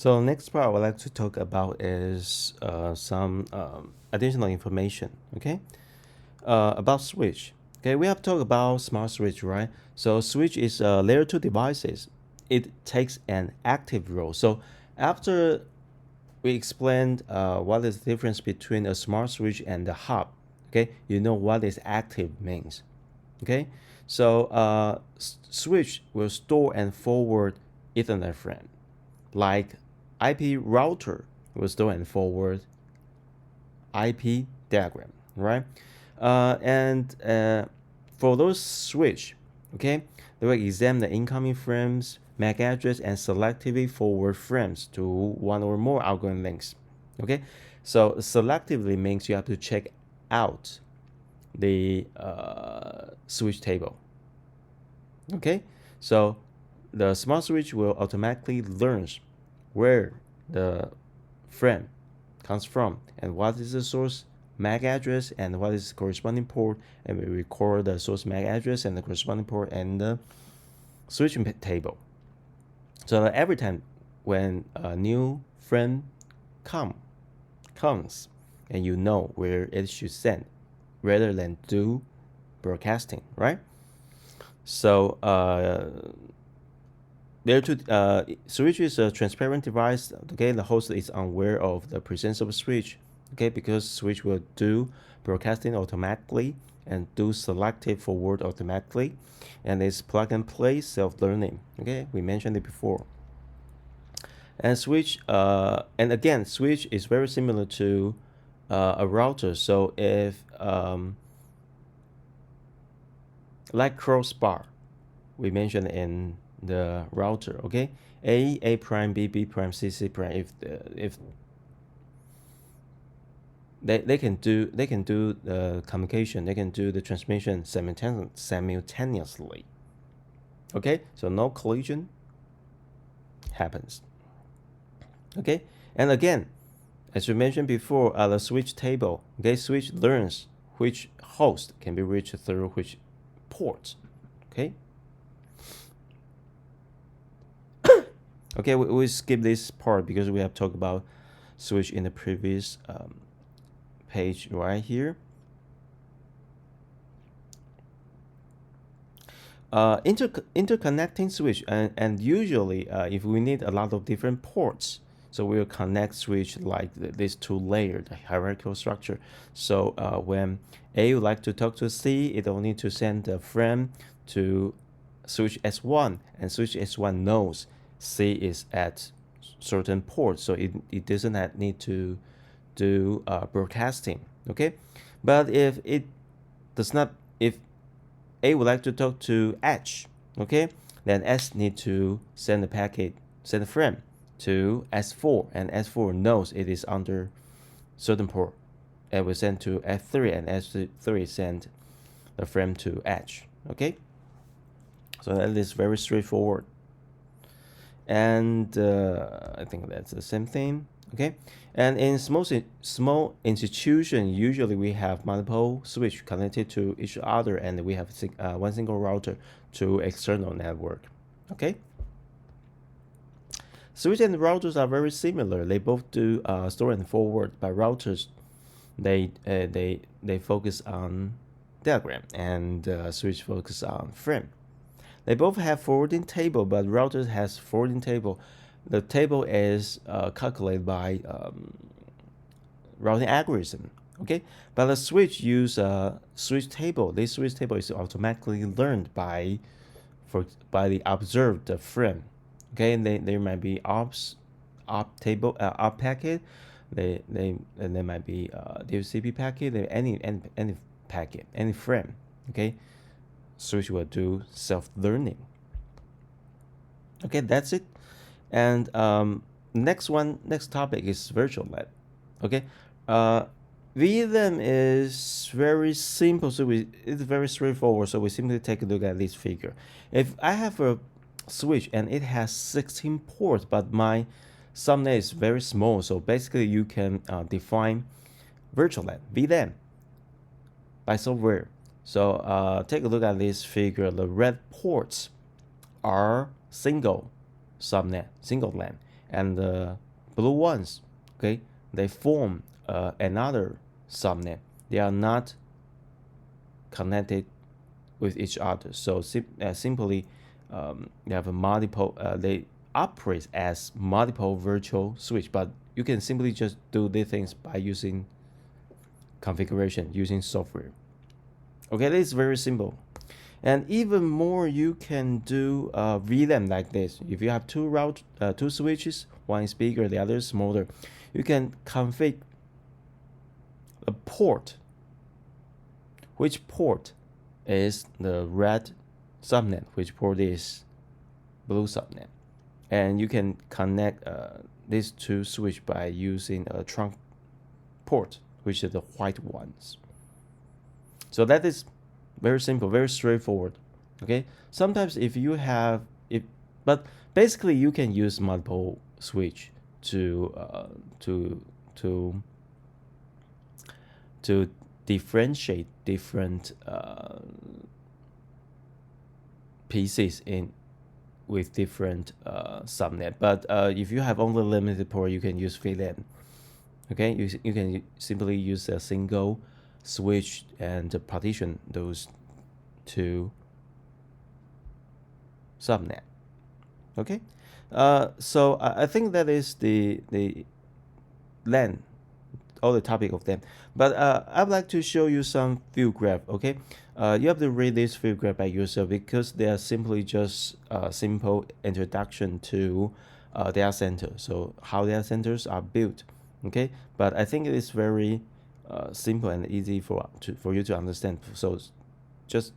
So next part I would like to talk about is some additional information, okay, about switch. Okay, we have talked about smart switch, right? So switch is layer 2 devices. It takes an active role. So after we explained what is the difference between a smart switch and the hub, okay, you know what is active means, okay? So switch will store and forward Ethernet frame, like IP router will store and forward IP diagram, right? And for those switch, okay, they will examine the incoming frames, MAC address, and selectively forward frames to one or more outgoing links. Okay, so selectively means you have to check out the switch table. Okay, so the smart switch will automatically learn where the frame comes from and what is the source MAC address and what is the corresponding port, and we record the source MAC address and the corresponding port and the switching table. So that every time when a new frame comes, and you know where it should send, rather than do broadcasting, right? So switch is a transparent device. Okay, the host is unaware of the presence of a switch. Okay, because switch will do broadcasting automatically and do selective forward automatically, and it's plug and play self-learning. Okay, we mentioned it before. And switch, and again, switch is very similar to a router. So if like crossbar, we mentioned in the router, okay, A prime, B prime, C prime. If they can do the communication, they can do the transmission simultaneously. Okay, so no collision happens. Okay, and again, as we mentioned before, the switch table, okay, switch learns which host can be reached through which port. Okay. Okay, we skip this part because we have talked about switch in the previous page right here. Interconnecting switch, and usually if we need a lot of different ports, so we'll connect switch like this two-layered hierarchical structure. So when A would like to talk to C, it will need to send a frame to switch S1, and switch S1 knows C is at certain port, so it doesn't need to do broadcasting. Okay, but if it does not, if A would like to talk to H, okay, then S need to send a frame to S4, and S4 knows it is under certain port. It will send to S3, and S3 send the frame to H. Okay, so that is very straightforward, and I think that's the same thing. Okay, and in small institution, usually we have multiple switch connected to each other, and we have one single router to external network. Okay, switch and routers are very similar. They both do store and forward, but routers they focus on diagram, and switch focus on frame. They both have forwarding table, but routers has forwarding table. The table is calculated by routing algorithm. Okay, but the switch use switch table. This switch table is automatically learned by the observed frame. Okay, and there might be ops table op packet. There might be DHCP packet. Any packet, any frame. Okay, switch will do self-learning. Okay, that's it. And next topic is virtual lab. Okay, VLAN is very simple, so it's very straightforward. So we simply take a look at this figure. If I have a switch and it has 16 ports, but my subnet is very small, so basically you can define virtual LAN, VLAN, by software. So take a look at this figure. The red ports are single subnet, single LAN, and the blue ones, okay, they form another subnet. They are not connected with each other. So simply, they have a multiple. They operate as multiple virtual switch, but you can simply just do these things by using configuration, using software. Okay, this is very simple. And even more, you can do VLAN like this. If you have two switches, one is bigger, the other is smaller, you can configure a port. Which port is the red subnet? Which port is blue subnet? And you can connect these two switch by using a trunk port, which is the white ones. So that is very simple, very straightforward. Okay. Sometimes if you have but basically you can use multiple switch to differentiate different pieces in with different subnet. But if you have only limited port, you can use VLAN. Okay, you can simply use a single switch and partition those two subnet. Okay, so I think that is the LAN, all the topic of them. But I'd like to show you some view graph. Okay, you have to read this view graph by yourself because they are simply just a simple introduction to data center. So how data centers are built. Okay, but I think it is very simple and easy for you to understand. So just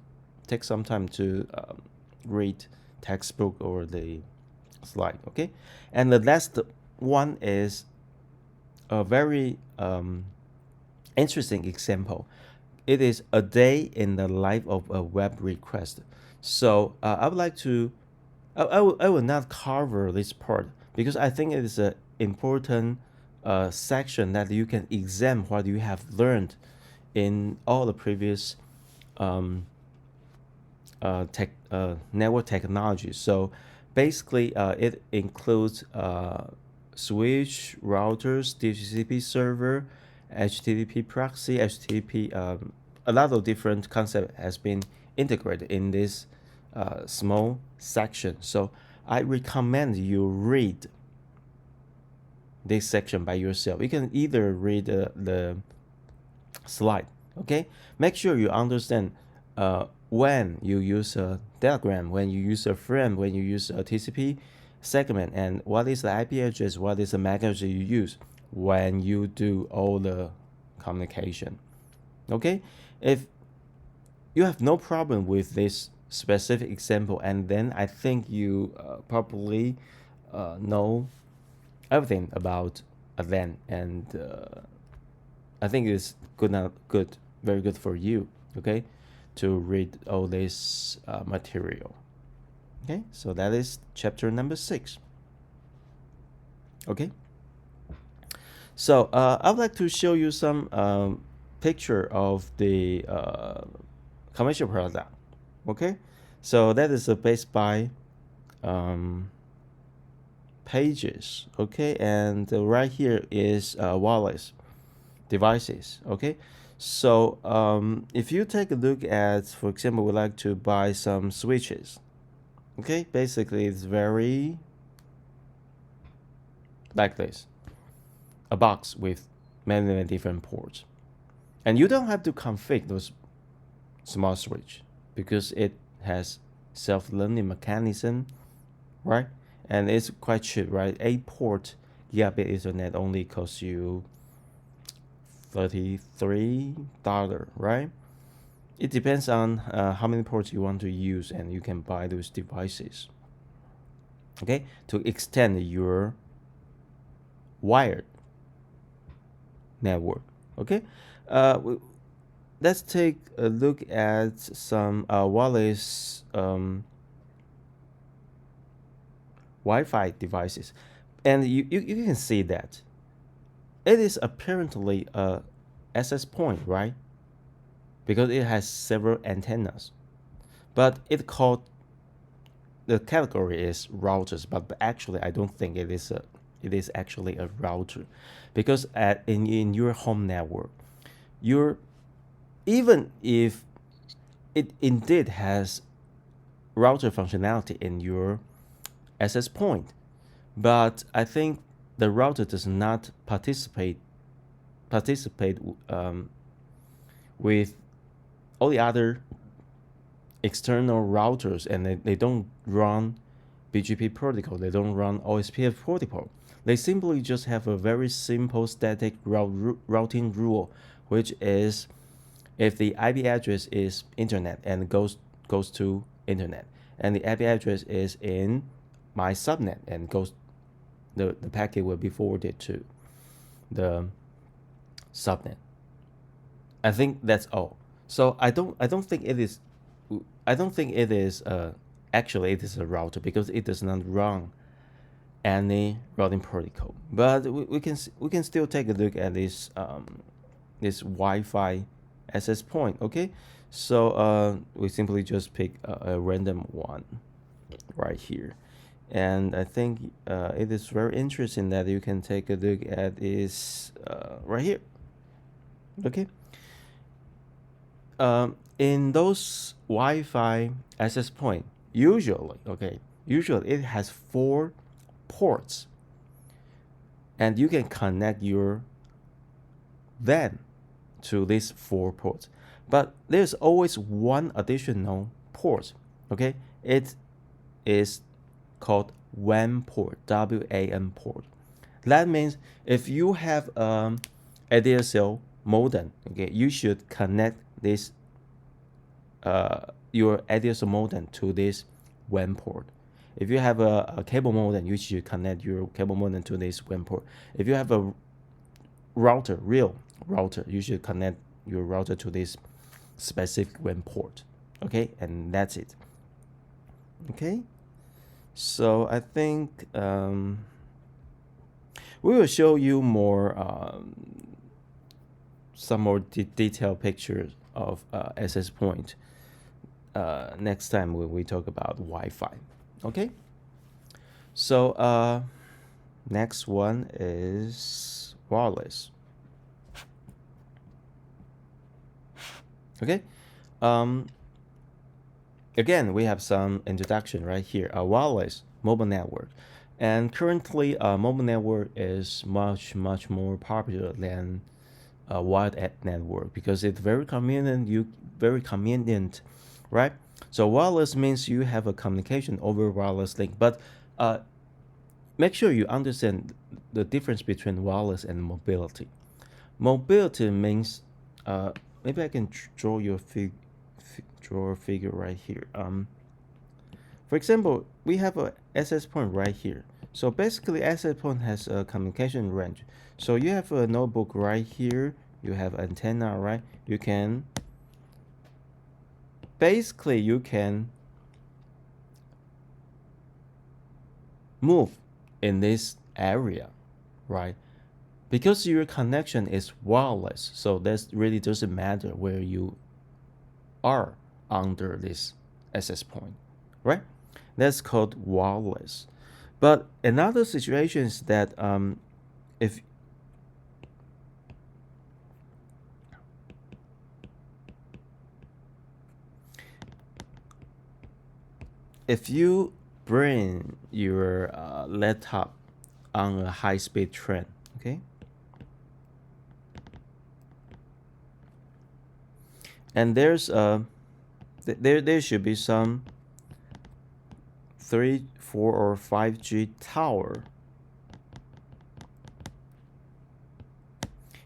take some time to read textbook or the slide. Okay, and the last one is a very interesting example. It is a day in the life of a web request. So I would like to I will not cover this part because I think it is an important section that you can examine what you have learned in all the previous network technologies. So basically, it includes switch, routers, DHCP server, HTTP proxy, HTTP. A lot of different concept has been integrated in this small section. So I recommend you read this section by yourself. You can either read the slide. Okay, make sure you understand when you use a diagram, when you use a frame, when you use a TCP segment, and what is the IP address, what is the MAC address you use when you do all the communication. Okay, if you have no problem with this specific example, and then I think you probably know everything about a LAN, and I think it's very good for you. Okay, to read all this material. Okay, so that is chapter number 6. Okay, so I would like to show you some picture of the commercial product. Okay, so that is based by pages. Okay, and right here is wireless devices. Okay, so if you take a look at, for example, we like to buy some switches. Okay, basically it's very like this, a box with many different ports, and you don't have to configure those small switch because it has self-learning mechanism, right? And it's quite cheap, right? 8-port gigabit Ethernet only costs you $33, right? It depends on how many ports you want to use, and you can buy those devices. Okay, to extend your wired network. Okay, let's take a look at some wireless Wi-Fi devices, and you can see that it is apparently a access point, right? Because it has several antennas, but it called the category is routers, but actually I don't think it is a it is actually a router, because in your home network, even if it indeed has router functionality in your access point, but I think the router does not participate with all the other external routers, and they don't run BGP protocol, they don't run OSPF protocol. They simply just have a very simple static routing rule, which is if the IP address is internet and goes to internet, and the IP address is in my subnet and the packet will be forwarded to the subnet. I think that's all. So I don't think it is actually it is a router, because it does not run any routing protocol. But we can still take a look at this this Wi-Fi access point. Okay, so we simply just pick a random one right here, and I think it is very interesting that you can take a look at this right here. Okay. In those Wi-Fi access point, usually it has 4 ports, and you can connect your LAN to these 4 ports. But there's always one additional port. Okay, it is called WAN port, WAN port. That means if you have ADSL modem, okay, you should connect this your ADSL modem to this WAN port. If you have a cable modem, you should connect your cable modem to this WAN port. If you have a real router, you should connect your router to this specific WAN port. Okay, and that's it. Okay, so I think we will show you more some more detailed pictures of access point next time when we talk about Wi-Fi. Okay, so next one is wireless. Okay, again we have some introduction right here. Wireless mobile network, and currently mobile network is much more popular than wired network, because it's very convenient, right? So wireless means you have a communication over wireless link, but make sure you understand the difference between wireless and mobility. Mobility means maybe I can draw a figure right here. For example, we have a access point right here. So basically, access point has a communication range. So you have a notebook right here. You have antenna, right? You can move in this area, right? Because your connection is wireless, so that really doesn't matter where you are under this access point, right? That's called wireless. But another situation is that if you bring your laptop on a high-speed train, okay, and there's there should be some 3, 4, or 5G tower,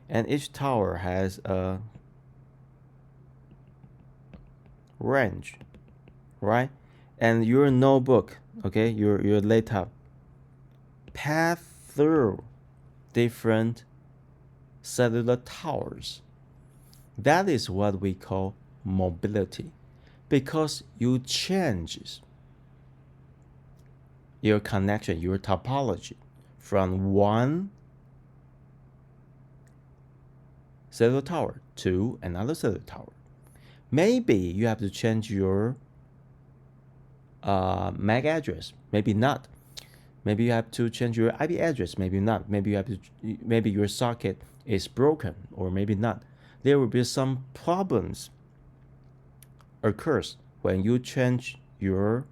and each tower has a range, right? And your notebook, okay, your laptop pass through different cellular towers. That is what we call mobility, because you change your connection, your topology from one cellular tower to another cellular tower. Maybe you have to change your MAC address, maybe not. Maybe you have to change your IP address, maybe not. Maybe you have to, maybe your socket is broken, or maybe not. There will be some problems occurs when you change your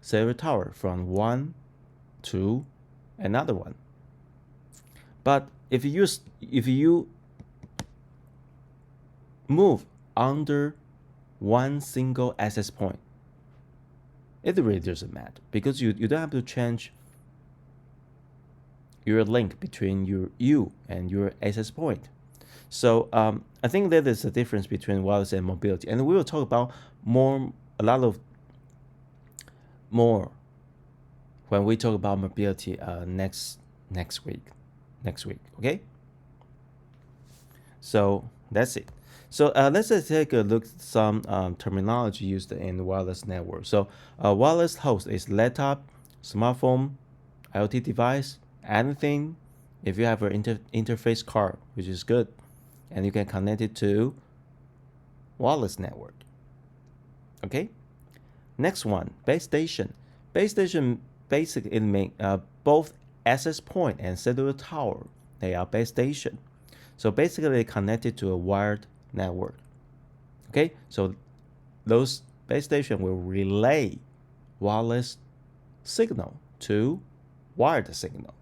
cellular tower from one to another one. But if you move under one single access point, it really doesn't matter, because you don't have to change your link between you and your access point. So I think that is the difference between wireless and mobility, and we will talk about more when we talk about mobility next week. Okay. So that's it. So let's just take a look at some terminology used in the wireless network. So wireless host is laptop, smartphone, IoT device, anything. If you have an interface card, which is good, and you can connect it to wireless network. Okay. Next one, base station. Base station basically it make both access point and cellular tower. They are base station. So basically they connected to a wired network. Okay, so those base station will relay wireless signal to wired signal.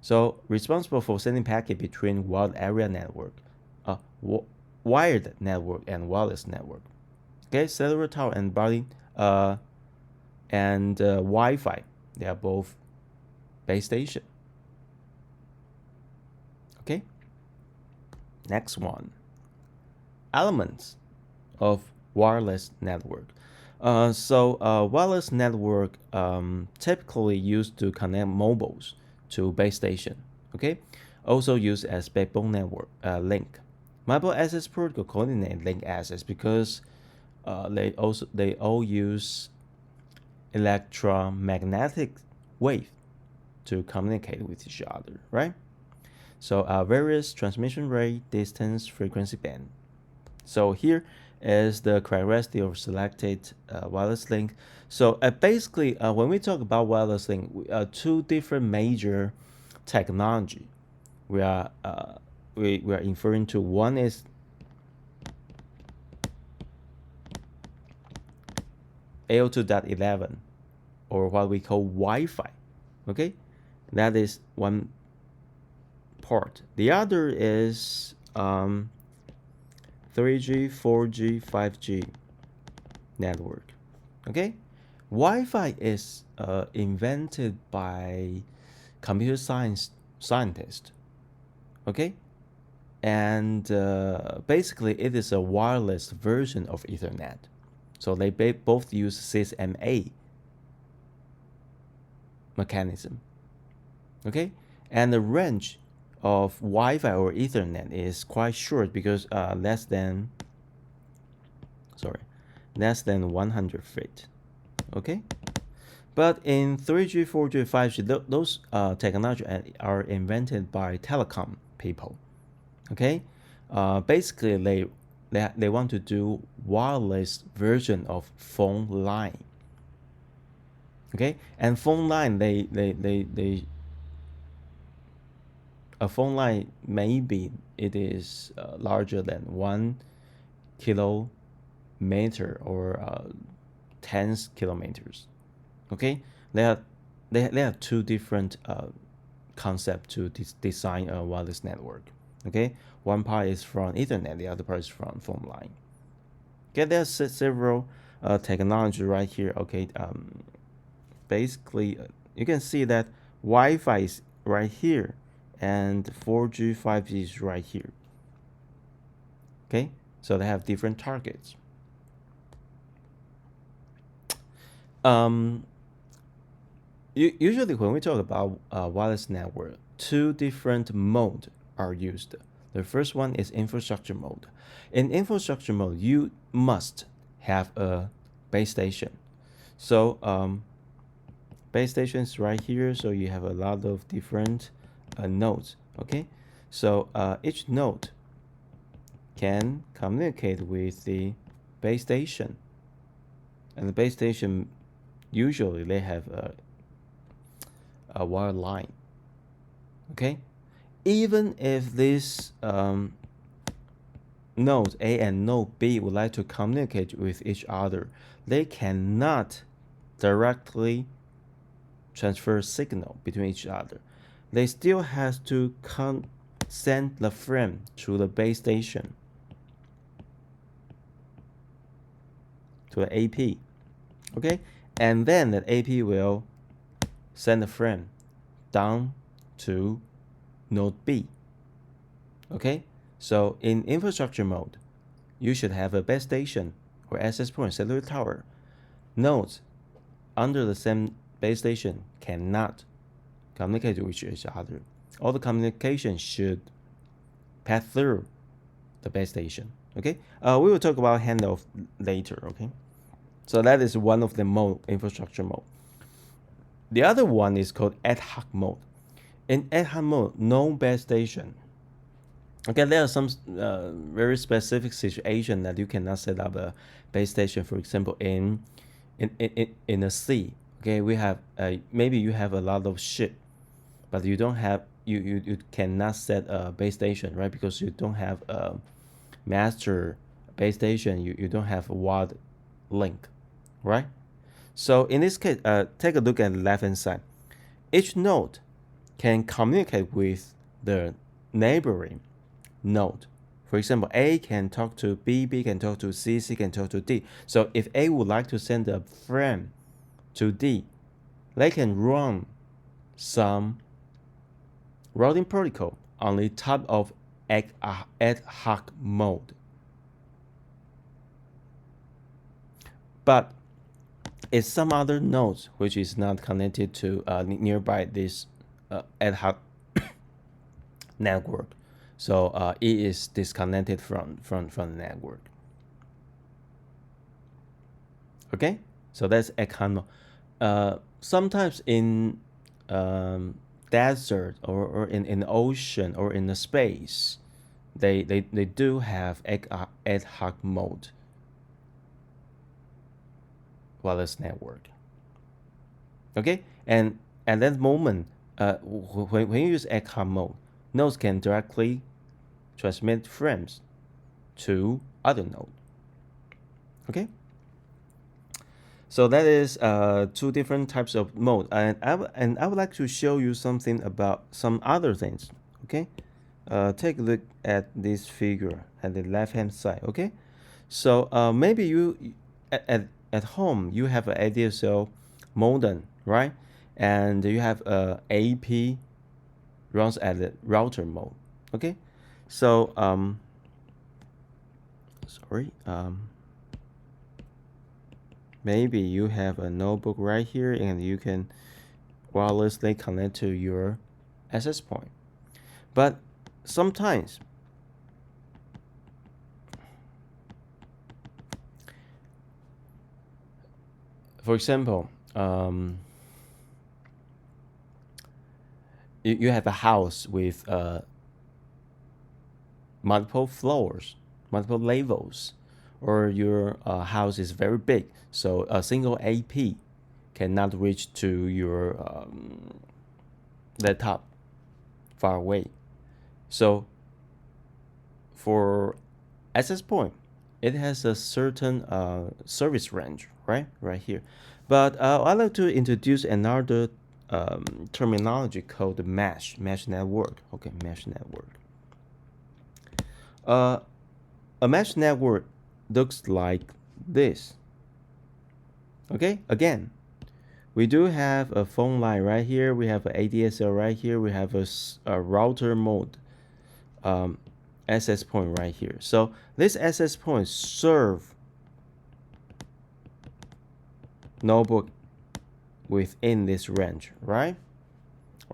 So responsible for sending packet between wired area network, wired network and wireless network. Okay, cellular tower and body and Wi-Fi, they are both base station. Okay. Next one, elements of wireless network. Wireless network typically used to connect mobiles to base station. Okay, also used as backbone network link. Mobile access protocol coordinate link access because they all use electromagnetic wave to communicate with each other, right? So various transmission rate, distance, frequency band. So here is the characteristic of selected wireless link. So basically, when we talk about wireless link, two different major technology we are inferring to. One is AO2.11, or what we call Wi-Fi. Okay, that is one part. The other is 3G, 4G, 5G network. Okay, Wi-Fi is invented by computer scientists. Okay, and basically it is a wireless version of Ethernet. So they both use CSMA mechanism. Okay, and the range of Wi-Fi or Ethernet is quite short, because less than 100 feet. Okay, but in 3G, 4G, 5G, those technology are invented by telecom people. Okay, basically they want to do wireless version of phone line. Okay, and phone line a phone line, maybe it is larger than 1 kilometer or 10 kilometers. Okay, they have two different concepts to design a wireless network. Okay, one part is from Ethernet, the other part is from phone line. Okay, there's several technology right here. Okay, basically you can see that Wi-Fi is right here and 4G, 5G is right here. Okay, so they have different targets. Usually when we talk about wireless network, two different modes are used. The first one is infrastructure mode. In infrastructure mode, you must have a base station. So base station is right here, so you have a lot of different nodes. Okay, so each node can communicate with the base station, and the base station usually they have wire line. Okay, even if this node A and node B would like to communicate with each other, they cannot directly transfer signal between each other. They still have to send the frame to the base station, to the AP. Okay, and then the AP will send the frame down to node B. Okay, so in infrastructure mode, you should have a base station or access point cellular tower. Nodes under the same base station cannot communicate with each other. All the communication should pass through the base station. Okay, we will talk about handoff later. Okay, so that is one of the mode, infrastructure mode. The other one is called ad hoc mode. In ad hoc mode, no base station. Okay, there are some very specific situation that you cannot set up a base station. For example, in a sea. Okay, we have maybe you have a lot of ship, but you don't have you cannot set a base station, right? Because you don't have a master base station. You don't have a wide link, right? So in this case, take a look at the left hand side. Each node can communicate with the neighboring node. For example, A can talk to B, B can talk to C, C can talk to D. So if A would like to send a frame to D, they can run some routing protocol on the top of ad hoc mode. But if some other nodes which is not connected to nearby this ad hoc network, so it is disconnected from the network. Okay, so that's ad hoc mode. Sometimes in desert or in the ocean or in the space, they do have ad hoc mode wireless network. Okay, and at that moment, when you use ad hoc mode, nodes can directly transmit frames to other node. Okay, so that is two different types of mode, and I would like to show you something about some other things. Okay, take a look at this figure at the left hand side. Okay, so maybe you at home you have an ADSL modem, right? And you have AP runs at the router mode. Okay, so maybe you have a notebook right here and you can wirelessly connect to your access point. But sometimes for example, you have a house with multiple floors, multiple levels, or your house is very big, so a single AP cannot reach to your laptop far away. So for access point, it has a certain service range, right here. But I'd like to introduce another terminology called mesh network. Okay, mesh network. A mesh network looks like this. Okay, again, we do have a phone line right here. We have an ADSL right here. We have a router mode access point right here. So this access point serve notebook within this range, right?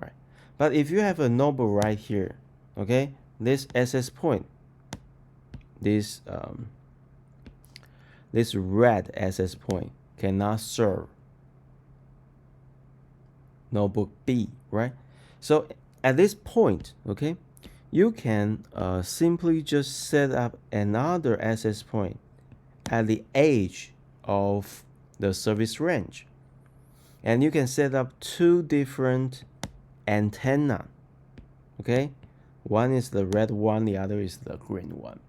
Right. But if you have a notebook right here, okay, this access point, this red access point cannot serve notebook B, right? So at this point, okay, you can simply just set up another access point at the edge of the service range, and you can set up two different antenna. Okay, one is the red one, the other is the green one.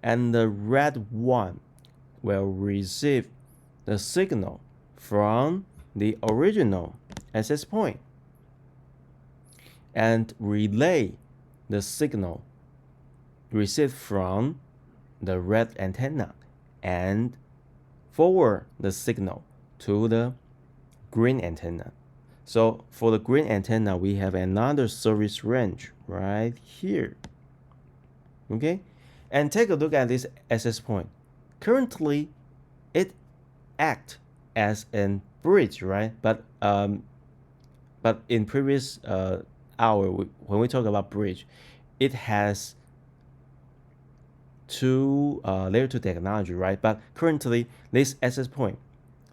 And the red one will receive the signal from the original access point and relay the signal received from the red antenna and forward the signal to the green antenna. So for the green antenna, we have another service range right here. Okay, and take a look at this access point. Currently, it acts as a bridge, right? But in previous hour, when we talk about bridge, it has two layer 2 technology, right? But currently, this access point,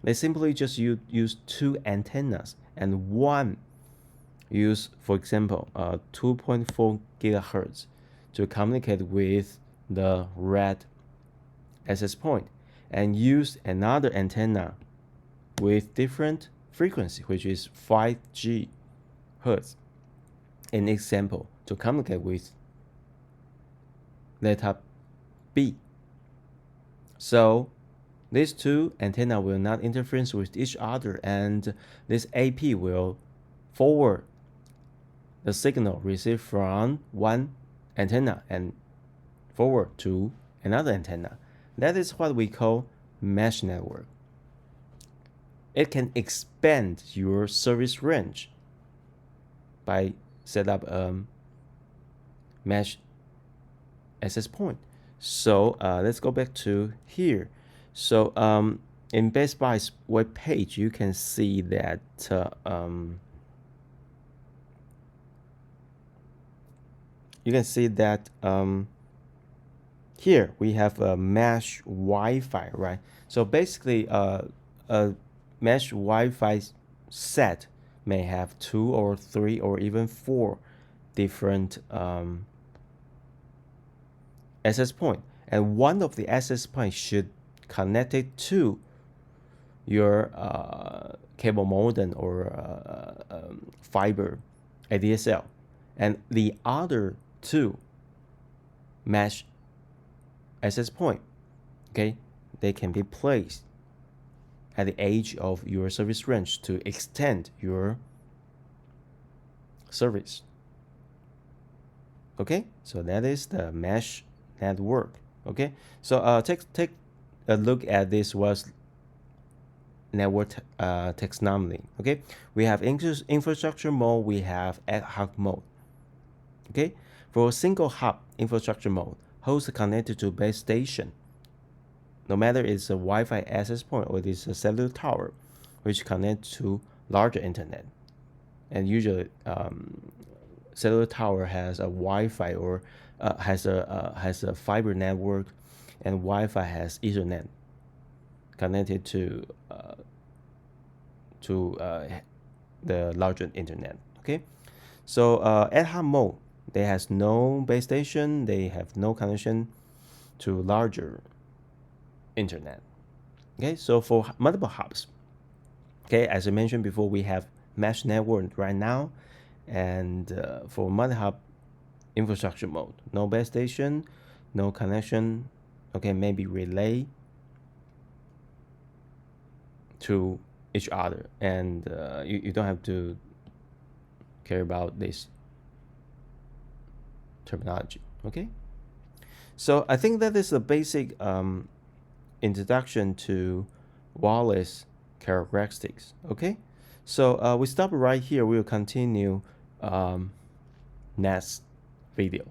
they simply just use two antennas, and one use, for example, 2.4 gigahertz to communicate with the red access point, and use another antenna with different frequency, which is 5 GHz, an example, to communicate with data B. So these two antenna will not interfere with each other, and this AP will forward the signal received from one antenna and forward to another antenna. That is what we call mesh network. It can expand your service range by set up a mesh access point. So let's go back to here. So in Best Buy's web page, you can see that here we have a mesh Wi-Fi, right? So basically, a mesh Wi-Fi set may have 2 or 3 or even 4 different access point, and one of the access points should connect it to your cable modem or fiber ADSL, and the other two mesh access point, okay, they can be placed at the edge of your service range to extend your service. Okay, so that is the mesh network. Okay, so take a look at this was network taxonomy. Okay, we have infrastructure mode, we have ad hoc mode. Okay, for a single hub infrastructure mode, host connected to base station, no matter it's a Wi-Fi access point or it is a cellular tower, which connects to larger internet. And usually, cellular tower has a Wi-Fi or has a fiber network, and Wi-Fi has Ethernet connected to the larger internet. Okay, so ad hoc mode, they has no base station, they have no connection to larger internet. Okay, so for multiple hubs, okay, as I mentioned before, we have mesh network right now, and for multi-hub infrastructure mode, no base station, no connection, okay, maybe relay to each other, and you don't have to care about this terminology. Okay, so I think that is the basic introduction to wireless characteristics. Okay, so we stop right here. We'll continue next video.